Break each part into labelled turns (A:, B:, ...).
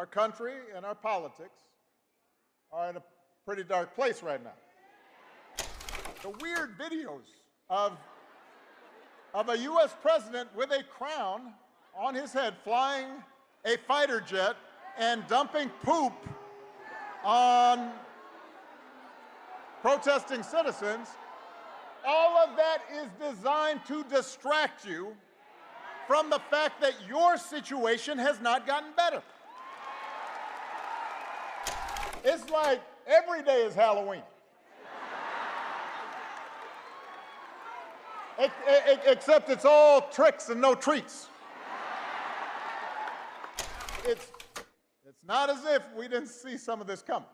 A: our country and our politics are in a pretty dark place right now. The weird videos of a U.S. president with a crown on his head flying a fighter jet and dumping poop on protesting citizens, all of that is designed to distract you from the fact that your situation has not gotten better. It's like every day is Halloween. Except it's all tricks and no treats. It's not as if we didn't see some of this coming.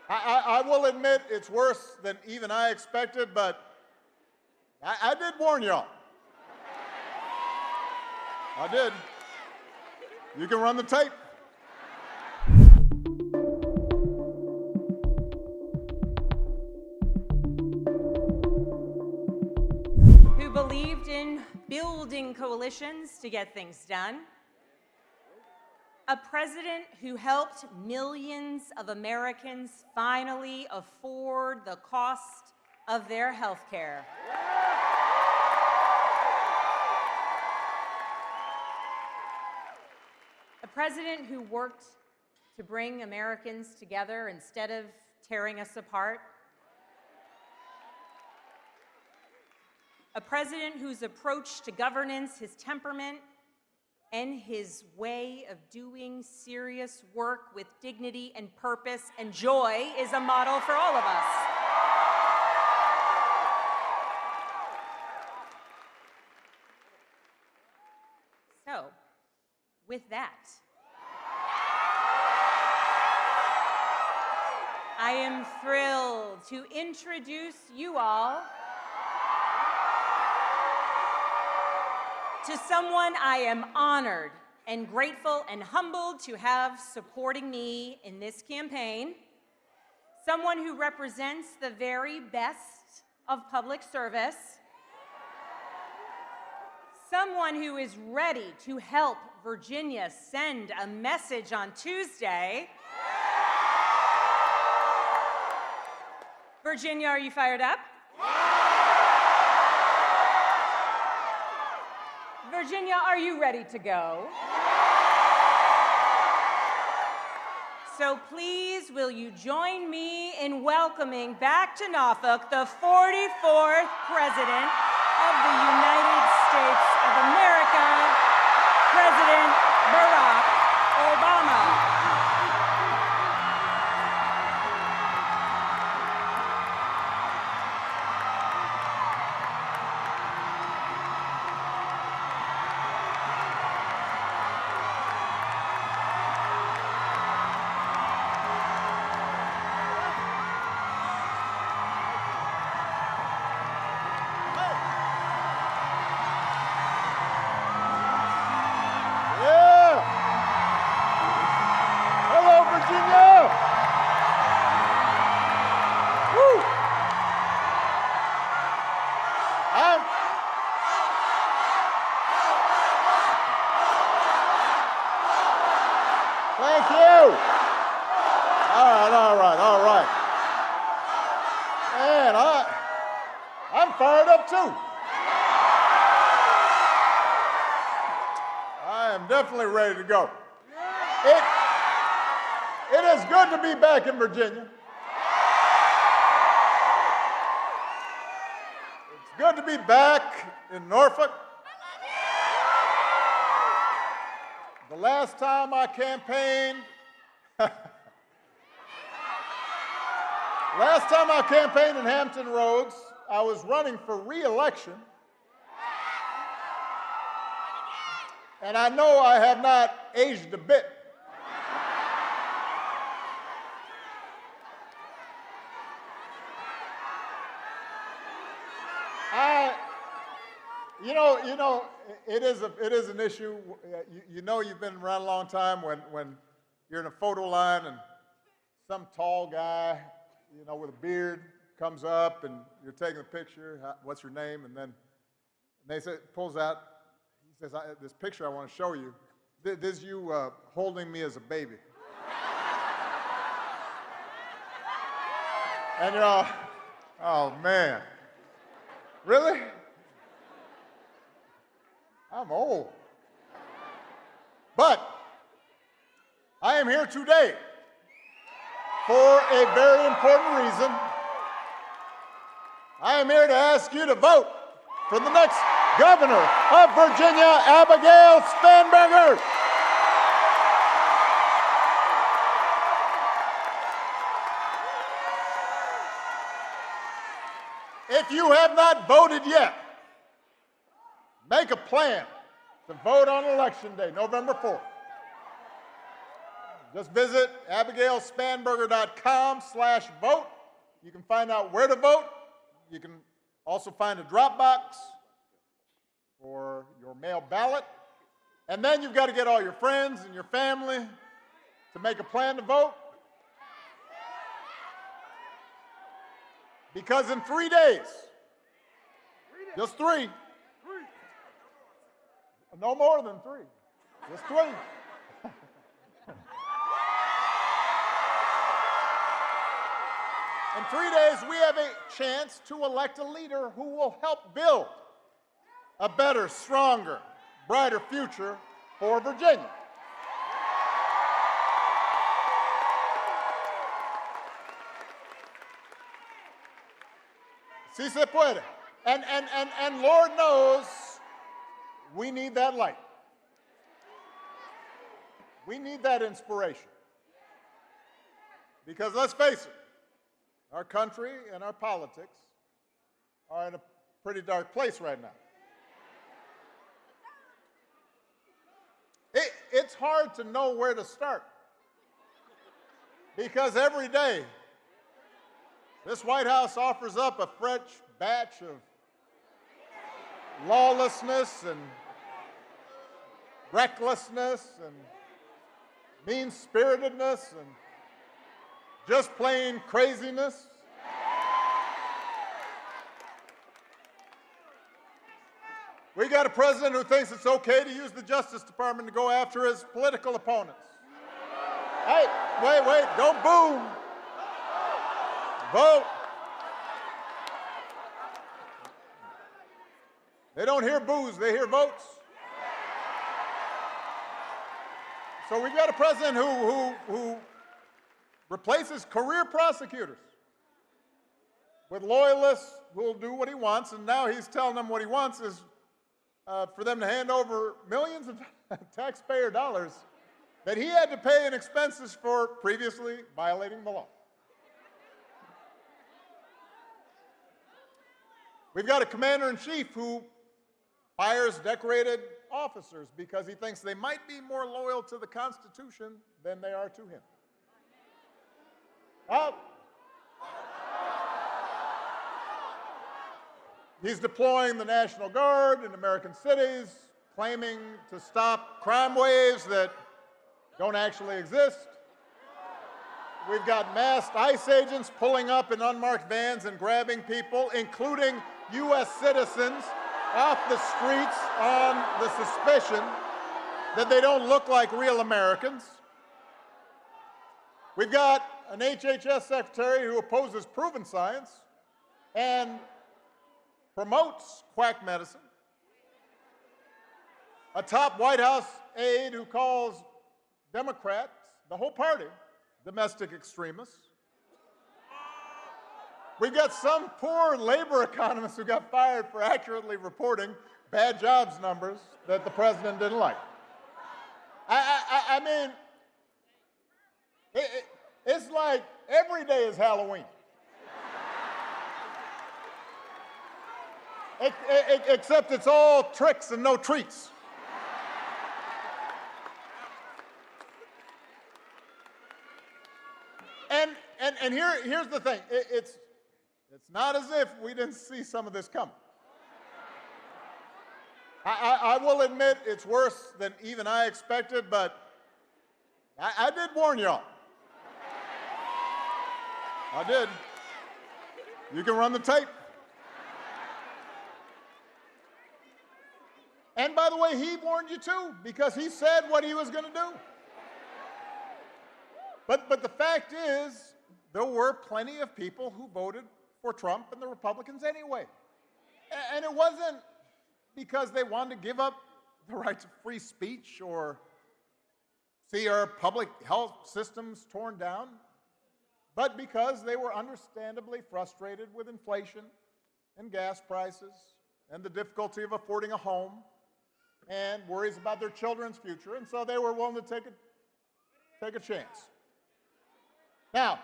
A: I will admit it's worse than even I expected, but I did warn y'all. I did. You can run the tape.
B: Who believed in building coalitions to get things done. A president who helped millions of Americans finally afford the cost of their health care. A president who worked to bring Americans together instead of tearing us apart. A president whose approach to governance, his temperament, and his way of doing serious work with dignity and purpose and joy is a model for all of us. So, with that, I am thrilled to introduce you all to someone I am honored and grateful and humbled to have supporting me in this campaign, someone who represents the very best of public service, someone who is ready to help Virginia send a message on Tuesday. Virginia, are you fired up? Virginia, are you ready to go? So please, will you join me in welcoming back to Norfolk the 44th President of the United States of America, President Barack Obama.
A: Thank you. All right. Man, I'm fired up too. I am definitely ready to go. It is good to be back in Virginia. It's good to be back in Norfolk. The last time I campaigned, in Hampton Roads, I was running for re-election. And I know I have not aged a bit. It is an issue. You know you've been around a long time when you're in a photo line and some tall guy, with a beard comes up and you're taking a picture. What's your name? And then they say, pulls out. He says, "This picture I want to show you." This is you holding me as a baby. And you're all, oh man, really? I'm old. But I am here today for a very important reason. I am here to ask you to vote for the next governor of Virginia, Abigail Spanberger. If you have not voted yet, make a plan to vote on Election Day, November 4th. Just visit abigailspanberger.com/vote. You can find out where to vote. You can also find a drop box for your mail ballot. And then you've got to get all your friends and your family to make a plan to vote. Because in 3 days, just 3, no more than 3, just 3. In 3 days, we have a chance to elect a leader who will help build a better, stronger, brighter future for Virginia. Si se puede. And Lord knows we need that light. We need that inspiration. Because let's face it, our country and our politics are in a pretty dark place right now. It's hard to know where to start. Because every day, this White House offers up a fresh batch of lawlessness and recklessness and mean-spiritedness and just plain craziness. We got a president who thinks it's okay to use the Justice Department to go after his political opponents. Hey, wait, don't boo. Vote. They don't hear boos, they hear votes. So we've got a president who replaces career prosecutors with loyalists who will do what he wants, and now he's telling them what he wants is for them to hand over millions of taxpayer dollars that he had to pay in expenses for previously violating the law. We've got a commander-in-chief who fires decorated officers because he thinks they might be more loyal to the Constitution than they are to him. He's deploying the National Guard in American cities, claiming to stop crime waves that don't actually exist. We've got masked ICE agents pulling up in unmarked vans and grabbing people, including U.S. citizens, off the streets on the suspicion that they don't look like real Americans. We've got an HHS secretary who opposes proven science and promotes quack medicine. A top White House aide who calls Democrats, the whole party, domestic extremists. We've got some poor labor economist who got fired for accurately reporting bad jobs numbers that the president didn't like. I mean, it's like every day is Halloween. Except it's all tricks and no treats. And here's the thing. It's not as if we didn't see some of this coming. I will admit it's worse than even I expected, but I did warn y'all. I did. You can run the tape. And by the way, he warned you too, because he said what he was going to do. But the fact is, there were plenty of people who voted for Trump and the Republicans anyway. And it wasn't because they wanted to give up the right to free speech or see our public health systems torn down, but because they were understandably frustrated with inflation and gas prices and the difficulty of affording a home and worries about their children's future, and so they were willing to take a chance. Now,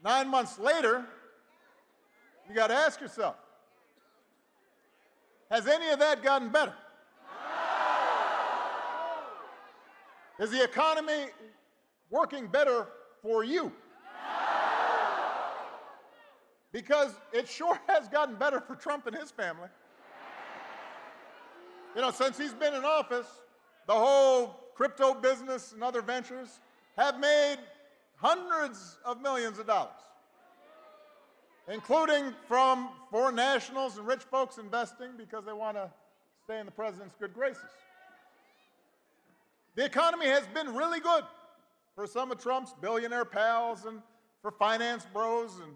A: 9 months later, you got to ask yourself, has any of that gotten better? Is the economy working better for you? Because it sure has gotten better for Trump and his family. You know, since he's been in office, the whole crypto business and other ventures have made hundreds of millions of dollars, including from foreign nationals and rich folks investing because they want to stay in the president's good graces. The economy has been really good for some of Trump's billionaire pals and for finance bros and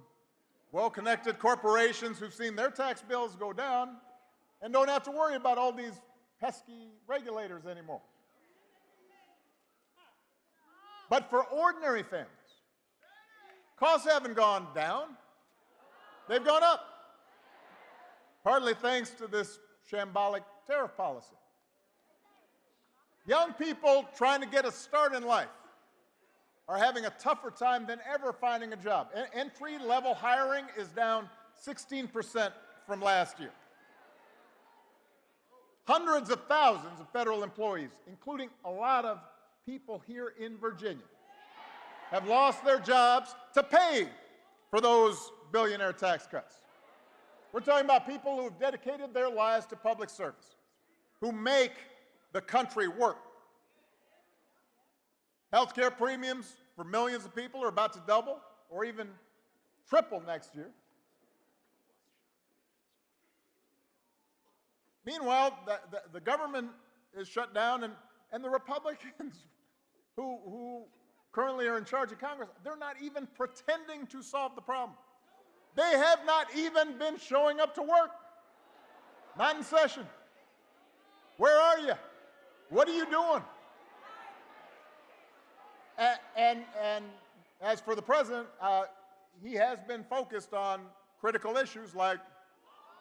A: well-connected corporations who've seen their tax bills go down and don't have to worry about all these pesky regulators anymore. But for ordinary families, costs haven't gone down, they've gone up, partly thanks to this shambolic tariff policy. Young people trying to get a start in life are having a tougher time than ever finding a job. Entry-level hiring is down 16% from last year. Hundreds of thousands of federal employees, including a lot of people here in Virginia, have lost their jobs to pay for those billionaire tax cuts. We're talking about people who have dedicated their lives to public service, who make the country work. Healthcare premiums for millions of people are about to double or even triple next year. Meanwhile, the government is shut down, and the Republicans who currently are in charge of Congress, they're not even pretending to solve the problem. They have not even been showing up to work. Not in session. Where are you? What are you doing? And as for the president, he has been focused on critical issues like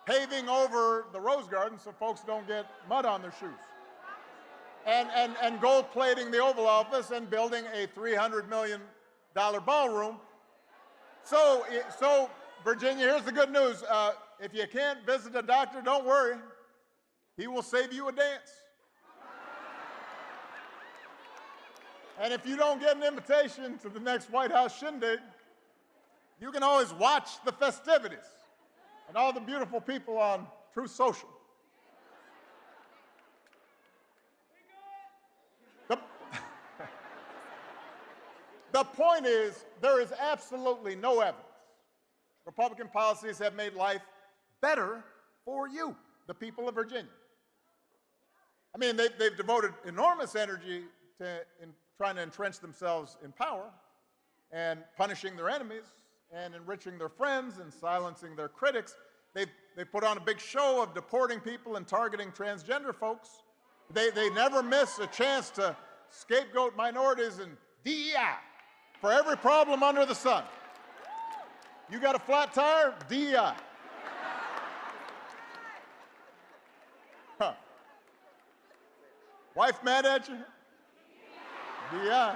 A: paving over the Rose Garden so folks don't get mud on their shoes, and gold plating the Oval Office and building a $300 million ballroom. So Virginia, here's the good news. If you can't visit a doctor, don't worry. He will save you a dance. And if you don't get an invitation to the next White House shindig, you can always watch the festivities and all the beautiful people on Truth Social. The point is, there is absolutely no evidence Republican policies have made life better for you, the people of Virginia. I mean, they've devoted enormous energy to trying to entrench themselves in power and punishing their enemies and enriching their friends and silencing their critics. They put on a big show of deporting people and targeting transgender folks. They never miss a chance to scapegoat minorities and DEI for every problem under the sun. You got a flat tire? DEI. Huh. Wife mad at you? DEI.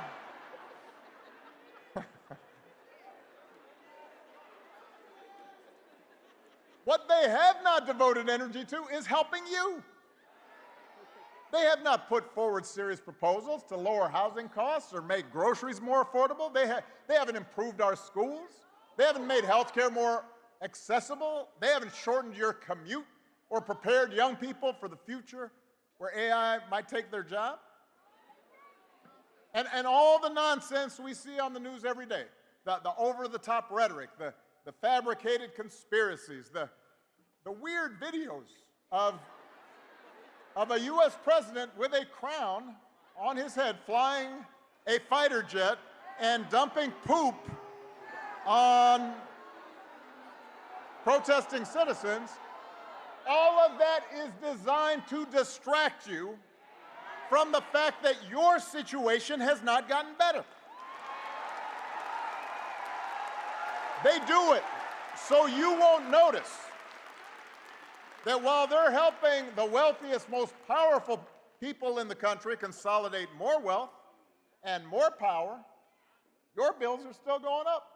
A: What they have not devoted energy to is helping you. They have not put forward serious proposals to lower housing costs or make groceries more affordable. They haven't improved our schools. They haven't made health care more accessible. They haven't shortened your commute or prepared young people for the future where AI might take their job. And all the nonsense we see on the news every day, the over-the-top rhetoric, the fabricated conspiracies, the weird videos of of a U.S. president with a crown on his head, flying a fighter jet and dumping poop on protesting citizens, all of that is designed to distract you from the fact that your situation has not gotten better. They do it so you won't notice that while they're helping the wealthiest, most powerful people in the country consolidate more wealth and more power, your bills are still going up.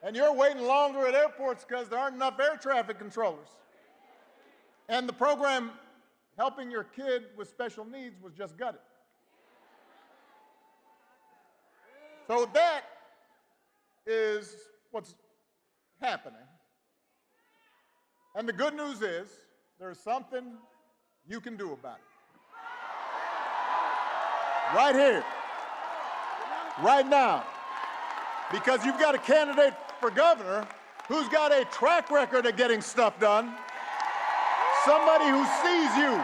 A: And you're waiting longer at airports because there aren't enough air traffic controllers. And the program helping your kid with special needs was just gutted. So that is what's happening. And the good news is there's something you can do about it. Right here, right now, because you've got a candidate for governor who's got a track record of getting stuff done, somebody who sees you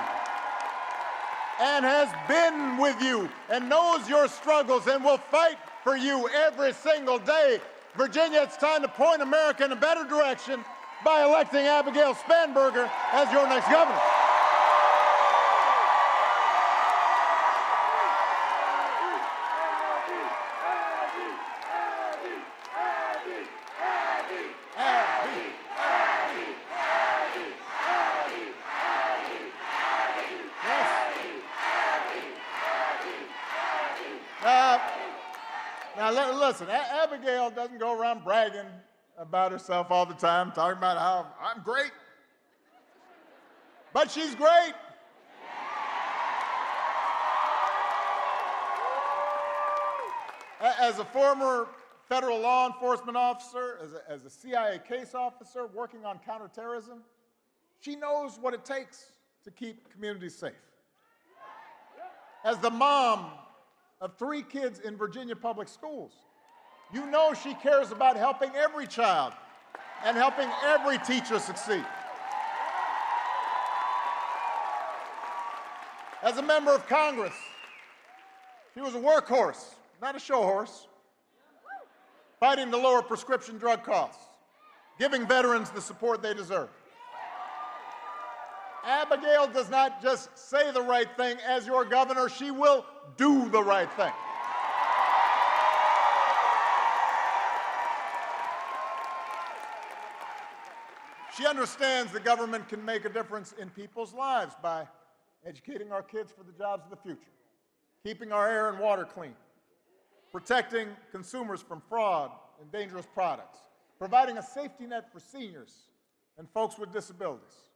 A: and has been with you and knows your struggles and will fight for you every single day. Virginia, it's time to point America in a better direction by electing Abigail Spanberger as your next governor. Now, listen, Abigail doesn't go around bragging about herself all the time, talking about how I'm great. But she's great. As a former federal law enforcement officer, as a CIA case officer working on counterterrorism, she knows what it takes to keep communities safe. As the mom of 3 kids in Virginia public schools, you know she cares about helping every child and helping every teacher succeed. As a member of Congress, she was a workhorse, not a show horse, fighting to lower prescription drug costs, giving veterans the support they deserve. Abigail does not just say the right thing as your governor, she will do the right thing. She understands the government can make a difference in people's lives by educating our kids for the jobs of the future, keeping our air and water clean, protecting consumers from fraud and dangerous products, providing a safety net for seniors and folks with disabilities,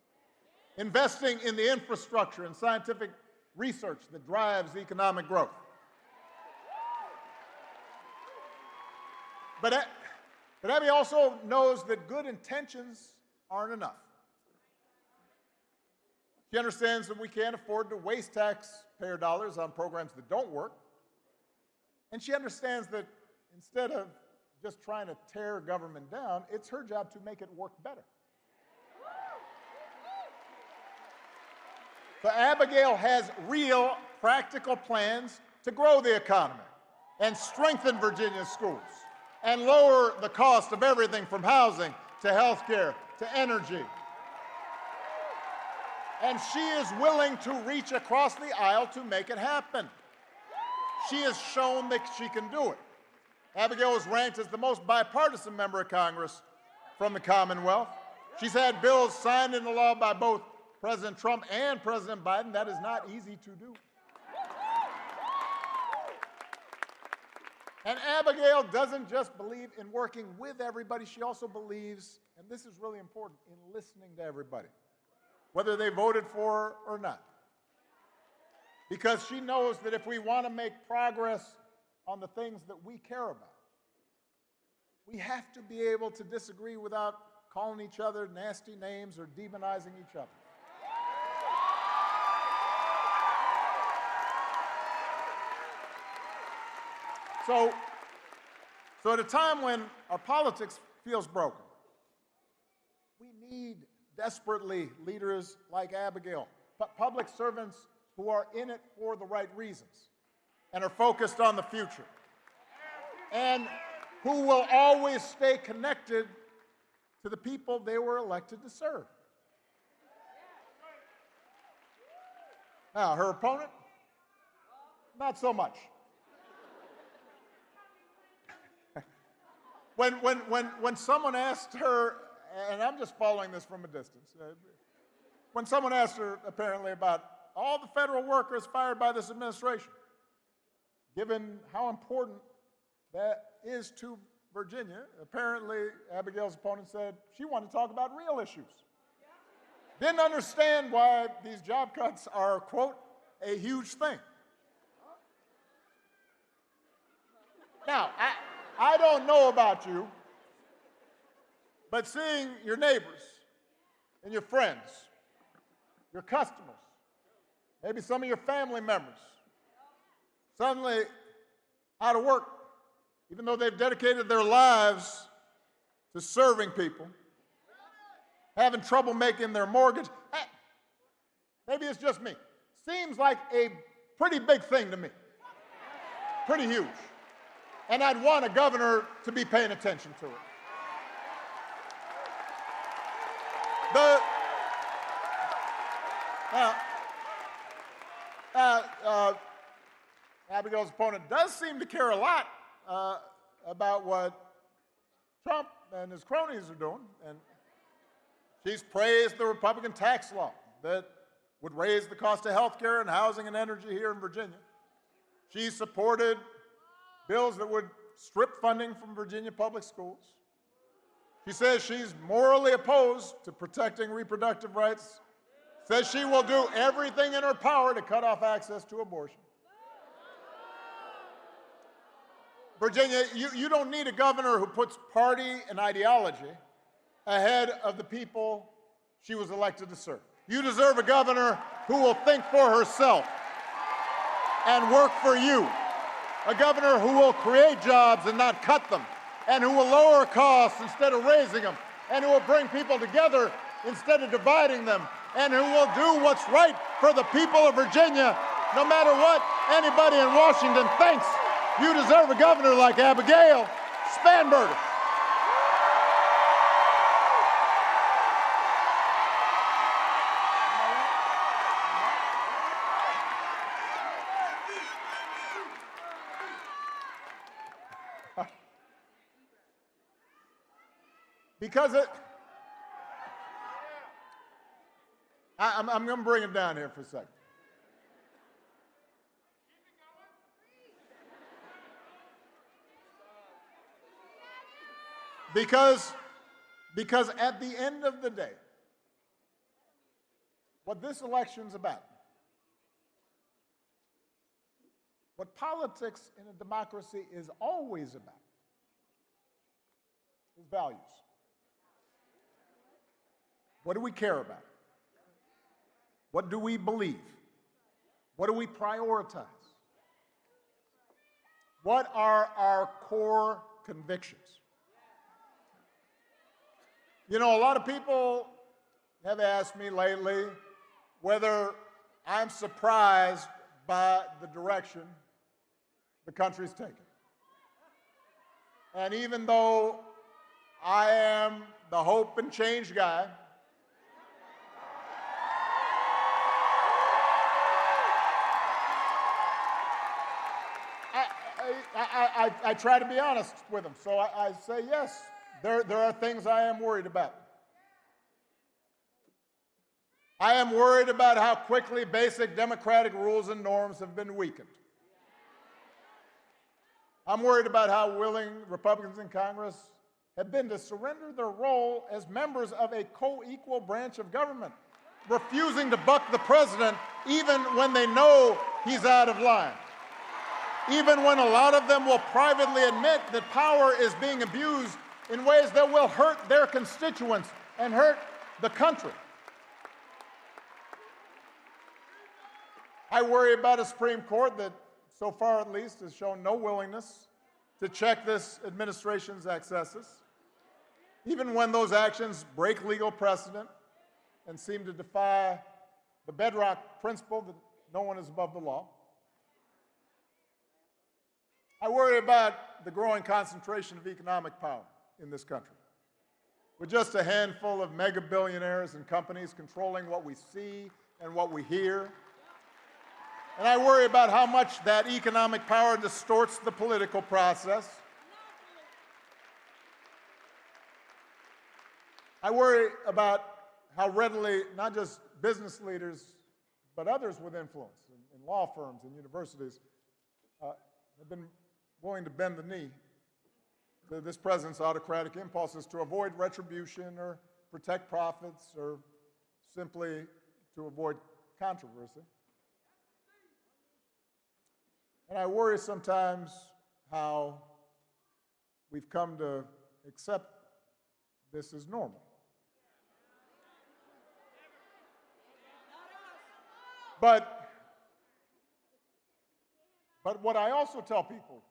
A: investing in the infrastructure and scientific research that drives economic growth. But Abby also knows that good intentions aren't enough. She understands that we can't afford to waste taxpayer dollars on programs that don't work. And she understands that instead of just trying to tear government down, it's her job to make it work better. So Abigail has real, practical plans to grow the economy and strengthen Virginia's schools and lower the cost of everything from housing to health care to energy. And she is willing to reach across the aisle to make it happen. She has shown that she can do it. Abigail is ranked as the most bipartisan member of Congress from the Commonwealth. She's had bills signed into law by both President Trump and President Biden. That is not easy to do. And Abigail doesn't just believe in working with everybody, she also believes, and this is really important, in listening to everybody, whether they voted for her or not. Because she knows that if we want to make progress on the things that we care about, we have to be able to disagree without calling each other nasty names or demonizing each other. So at a time when our politics feels broken, we need desperately leaders like Abigail public servants who are in it for the right reasons and are focused on the future, and who will always stay connected to the people they were elected to serve. Now, her opponent, not so much. When someone asked her, and I'm just following this from a distance, when someone asked her apparently about all the federal workers fired by this administration, given how important that is to Virginia, apparently Abigail's opponent said she wanted to talk about real issues. Didn't understand why these job cuts are, quote, a huge thing. Now, I don't know about you, but seeing your neighbors and your friends, your customers, maybe some of your family members, suddenly out of work, even though they've dedicated their lives to serving people, having trouble making their mortgage, maybe it's just me. Seems like a pretty big thing to me, pretty huge. And I'd want a governor to be paying attention to it. Abigail's opponent does seem to care a lot about what Trump and his cronies are doing, and she's praised the Republican tax law that would raise the cost of health care and housing and energy here in Virginia. She supported bills that would strip funding from Virginia public schools. She says she's morally opposed to protecting reproductive rights, says she will do everything in her power to cut off access to abortion. Virginia, you don't need a governor who puts party and ideology ahead of the people she was elected to serve. You deserve a governor who will think for herself and work for you. A governor who will create jobs and not cut them, and who will lower costs instead of raising them, and who will bring people together instead of dividing them, and who will do what's right for the people of Virginia, no matter what anybody in Washington thinks. You deserve a governor like Abigail Spanberger. Because I'm going to bring it down here for a second. Because at the end of the day, what this election's about, what politics in a democracy is always about, is values. What do we care about? What do we believe? What do we prioritize? What are our core convictions? You know, a lot of people have asked me lately whether I'm surprised by the direction the country's taken. And even though I am the hope and change guy, I try to be honest with them. So I say, yes, there are things I am worried about. I am worried about how quickly basic democratic rules and norms have been weakened. I'm worried about how willing Republicans in Congress have been to surrender their role as members of a co-equal branch of government, refusing to buck the president even when they know he's out of line. Even when a lot of them will privately admit that power is being abused in ways that will hurt their constituents and hurt the country. I worry about a Supreme Court that, so far at least, has shown no willingness to check this administration's excesses, even when those actions break legal precedent and seem to defy the bedrock principle that no one is above the law. I worry about the growing concentration of economic power in this country, with just a handful of mega billionaires and companies controlling what we see and what we hear. And I worry about how much that economic power distorts the political process. I worry about how readily not just business leaders, but others with influence in law firms and universities have been willing to bend the knee to this president's autocratic impulses to avoid retribution or protect profits or simply to avoid controversy. And I worry sometimes how we've come to accept this as normal. But what I also tell people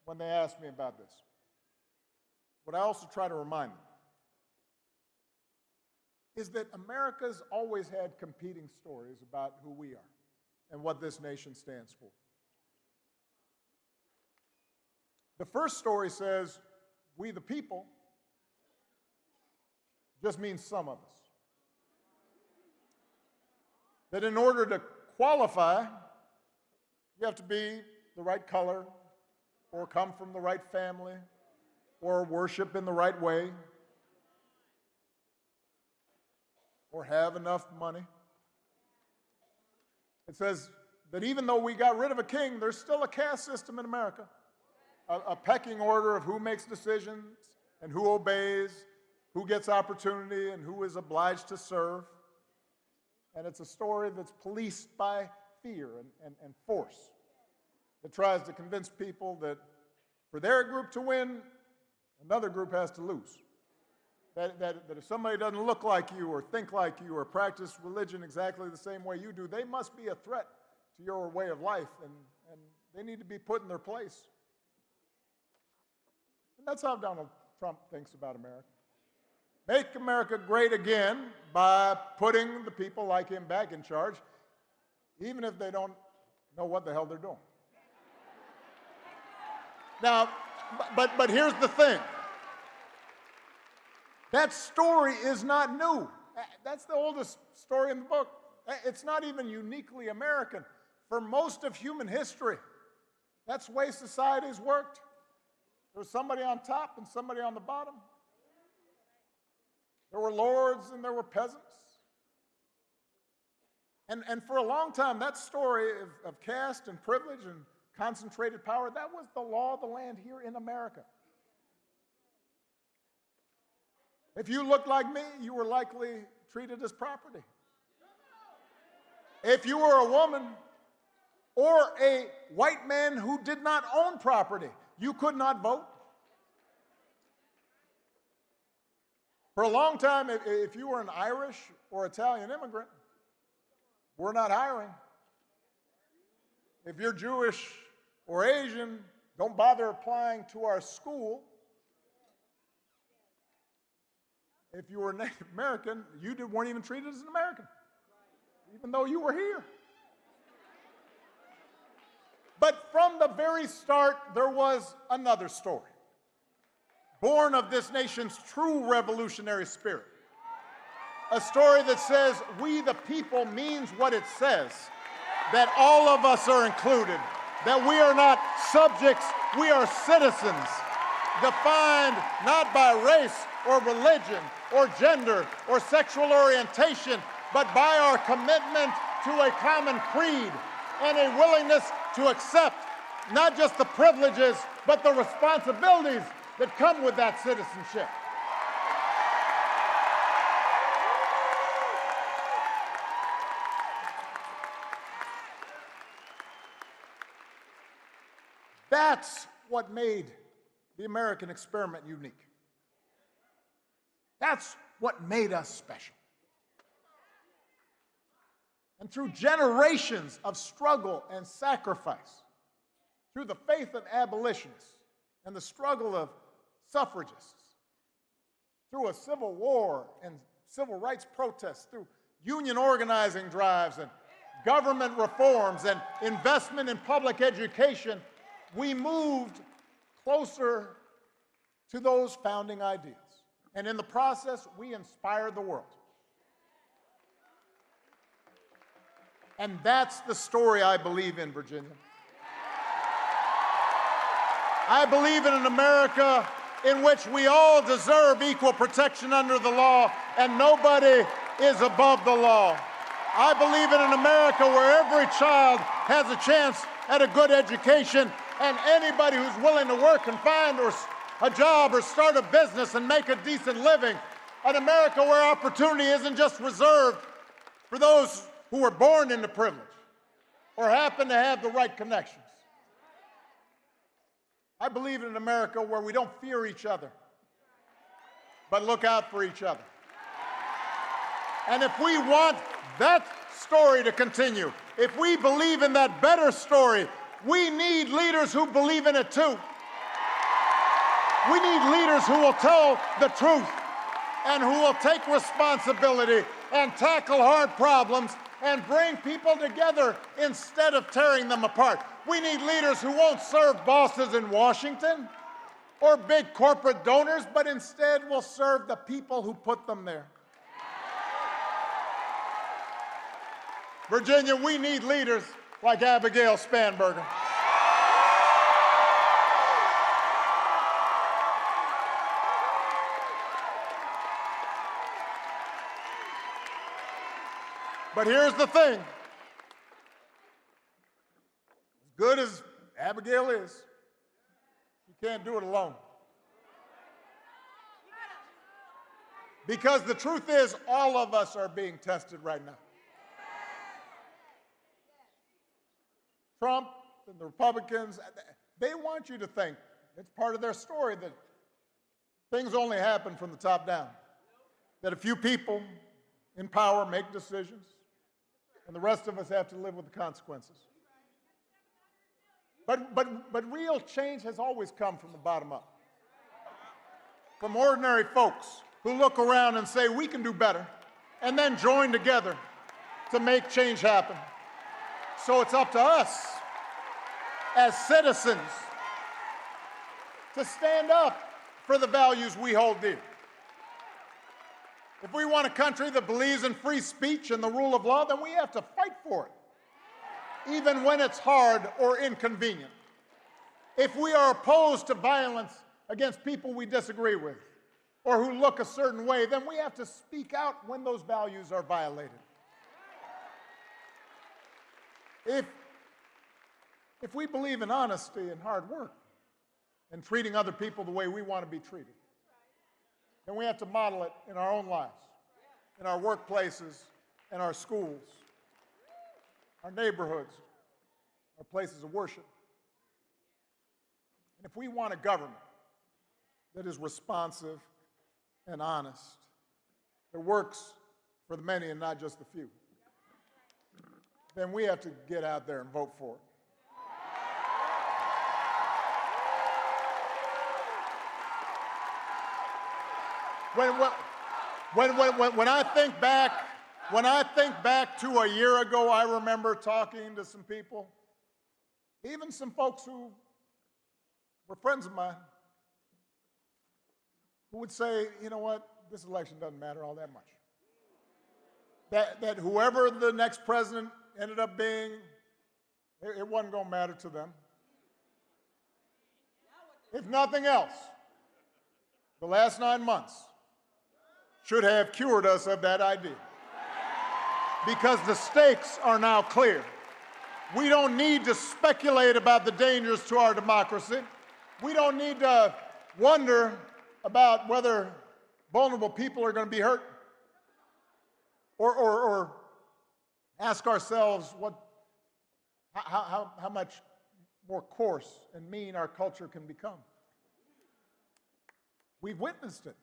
A: when they ask me about this, what I also try to remind them, is that America's always had competing stories about who we are and what this nation stands for. The first story says, we the people, just means some of us. That in order to qualify, you have to be the right color, or come from the right family, or worship in the right way, or have enough money. It says that even though we got rid of a king, there's still a caste system in America, a pecking order of who makes decisions and who obeys, who gets opportunity and who is obliged to serve. And it's a story that's policed by fear and force, that tries to convince people that for their group to win, another group has to lose. That if somebody doesn't look like you or think like you or practice religion exactly the same way you do, they must be a threat to your way of life, and they need to be put in their place. And that's how Donald Trump thinks about America. Make America great again by putting the people like him back in charge, even if they don't know what the hell they're doing. Now, but here's the thing. That story is not new. That's the oldest story in the book. It's not even uniquely American. For most of human history, that's the way societies worked. There was somebody on top and somebody on the bottom. There were lords and there were peasants. And for a long time, that story of caste and privilege and concentrated power, that was the law of the land here in America. If you looked like me, you were likely treated as property. If you were a woman or a white man who did not own property, you could not vote. For a long time, if you were an Irish or Italian immigrant, we're not hiring. If you're Jewish or Asian, don't bother applying to our school. If you were Native American, you weren't even treated as an American, even though you were here. But from the very start, there was another story, born of this nation's true revolutionary spirit. A story that says we the people means what it says, that all of us are included, that we are not subjects, we are citizens, defined not by race or religion or gender or sexual orientation, but by our commitment to a common creed and a willingness to accept not just the privileges, but the responsibilities that come with that citizenship. That's what made the American experiment unique. That's what made us special. And through generations of struggle and sacrifice, through the faith of abolitionists and the struggle of suffragists, through a civil war and civil rights protests, through union organizing drives and government reforms and investment in public education, we moved closer to those founding ideas. And in the process, we inspired the world. And that's the story I believe in, Virginia. I believe in an America in which we all deserve equal protection under the law and nobody is above the law. I believe in an America where every child has a chance at a good education and anybody who's willing to work and find a job or start a business and make a decent living. An America where opportunity isn't just reserved for those who were born into privilege or happen to have the right connections. I believe in an America where we don't fear each other, but look out for each other. And if we want that story to continue, if we believe in that better story, we need leaders who believe in it too. We need leaders who will tell the truth and who will take responsibility and tackle hard problems and bring people together instead of tearing them apart. We need leaders who won't serve bosses in Washington or big corporate donors, but instead will serve the people who put them there. Virginia, we need leaders like Abigail Spanberger. But here's the thing. As good as Abigail is, she can't do it alone. Because the truth is, all of us are being tested right now. Trump and the Republicans, they want you to think, it's part of their story, that things only happen from the top down. That a few people in power make decisions, and the rest of us have to live with the consequences. But real change has always come from the bottom up. From ordinary folks who look around and say, we can do better, and then join together to make change happen. So it's up to us as citizens to stand up for the values we hold dear. If we want a country that believes in free speech and the rule of law, then we have to fight for it, even when it's hard or inconvenient. If we are opposed to violence against people we disagree with or who look a certain way, then we have to speak out when those values are violated. If we believe in honesty and hard work and treating other people the way we want to be treated, then we have to model it in our own lives, in our workplaces, in our schools, our neighborhoods, our places of worship. And if we want a government that is responsive and honest, that works for the many and not just the few, then we have to get out there and vote for it. When I think back to a year ago, I remember talking to some people, even some folks who were friends of mine, who would say, you know what, this election doesn't matter all that much. That whoever the next president ended up being, it wasn't going to matter to them. If nothing else, the last 9 months should have cured us of that idea. Because the stakes are now clear. We don't need to speculate about the dangers to our democracy. We don't need to wonder about whether vulnerable people are going to be hurt. Or ask ourselves how much more coarse and mean our culture can become. We've witnessed it.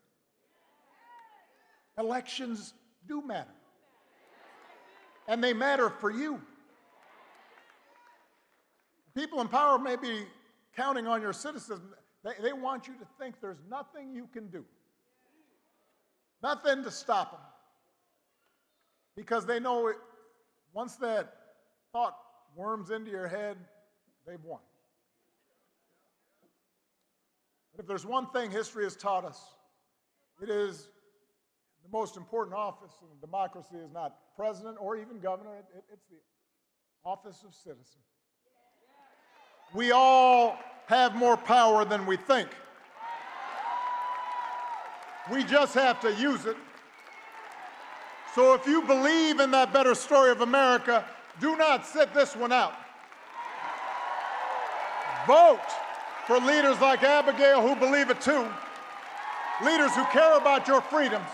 A: Elections do matter. And they matter for you. People in power may be counting on your citizens. They want you to think there's nothing you can do. Nothing to stop them. because they know once that thought worms into your head, they've won. But if there's one thing history has taught us, it is the most important office in a democracy is not president or even governor, it's the office of citizen. We all have more power than we think. We just have to use it. So if you believe in that better story of America, do not sit this one out. Vote for leaders like Abigail who believe it too, leaders who care about your freedoms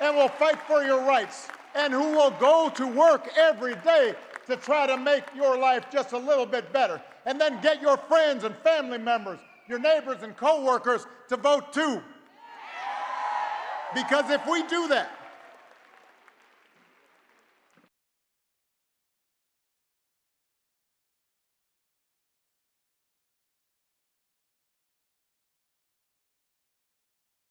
A: and will fight for your rights, and who will go to work every day to try to make your life just a little bit better. And then get your friends and family members, your neighbors and coworkers to vote too. Because if we do that,